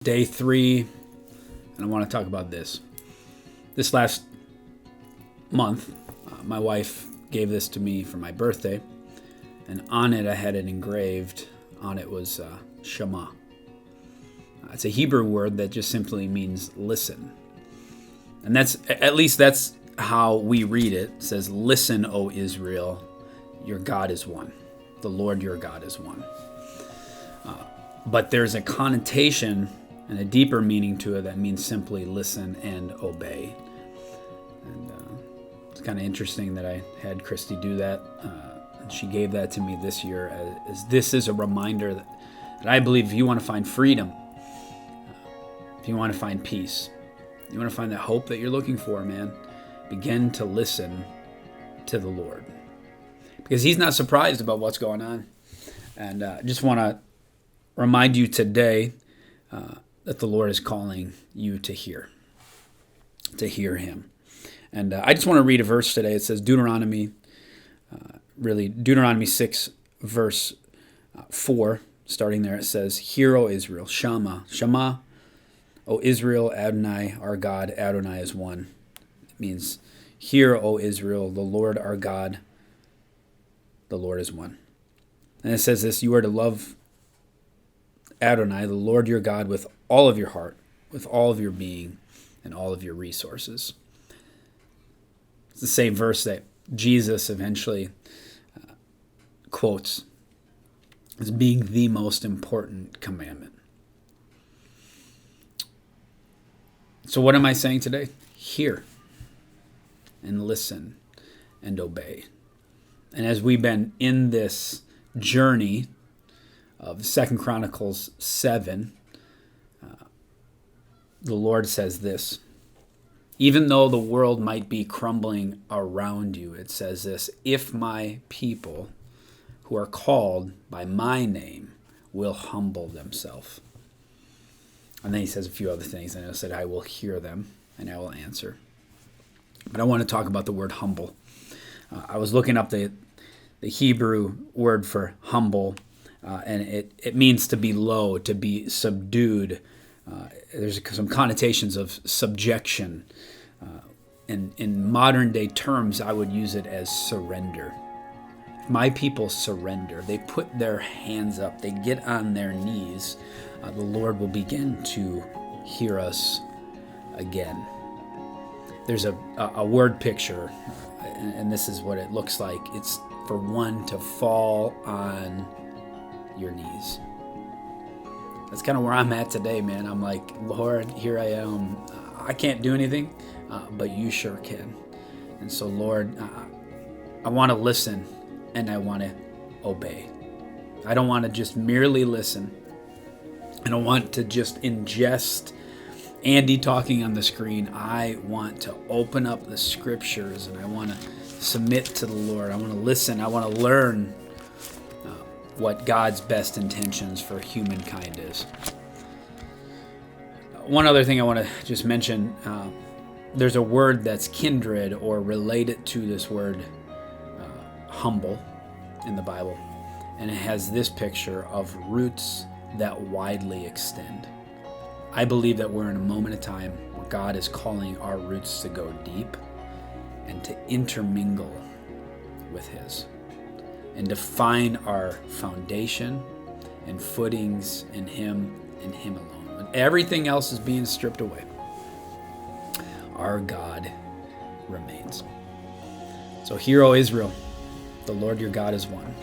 Day 3, and I want to talk about this. This last month, my wife gave this to me for my birthday, and on it I had it engraved. On it was Shema. It's a Hebrew word that just simply means listen. And that's how we read it. It says, "Listen, O Israel, your God is one. The Lord your God is one." But there's a connotation and a deeper meaning to it that means simply listen and obey. And it's kind of interesting that I had Christy do that. And she gave that to me this year as this is a reminder that I believe if you want to find freedom, if you want to find peace, you want to find that hope that you're looking for, man, begin to listen to the Lord. Because he's not surprised about what's going on. And I just want to remind you today that the Lord is calling you to hear him. And I just want to read a verse today. It says Deuteronomy 6, verse 4, starting there. It says, "Hear, O Israel, Shema, Shema, O Israel, Adonai, our God, Adonai is one." It means, hear, O Israel, the Lord our God, the Lord is one. And it says this, you are to love Adonai, the Lord your God, with all of your heart, with all of your being, and all of your resources. It's the same verse that Jesus eventually quotes as being the most important commandment. So what am I saying today? Hear and listen and obey. And as we've been in this journey of 2 Chronicles 7, the Lord says this. Even though the world might be crumbling around you, it says this, if my people who are called by my name will humble themselves. And then he says a few other things. And I said, I will hear them and I will answer. But I want to talk about the word humble. I was looking up the Hebrew word for humble, and it means to be low, to be subdued. There's some connotations of subjection. In modern day terms, I would use it as surrender. My people surrender. They put their hands up. They get on their knees. The Lord will begin to hear us again. There's a word picture, and this is what it looks like. It's for one to fall on your knees. That's kind of where I'm at today, man. I'm like, Lord, here I am. I can't do anything, but you sure can. And so, Lord, I want to listen and I want to obey. I don't want to just merely listen. I don't want to just ingest Andy talking on the screen. I want to open up the scriptures and I want to submit to the Lord. I want to listen. I want to learn what God's best intentions for humankind is. One other thing I want to just mention, there's a word that's kindred or related to this word humble in the Bible, and it has this picture of roots that widely extend. I believe that we're in a moment of time where God is calling our roots to go deep and to intermingle with His, and to find our foundation and footings in Him and Him alone. When everything else is being stripped away, our God remains. So hear, O Israel, the Lord your God is one.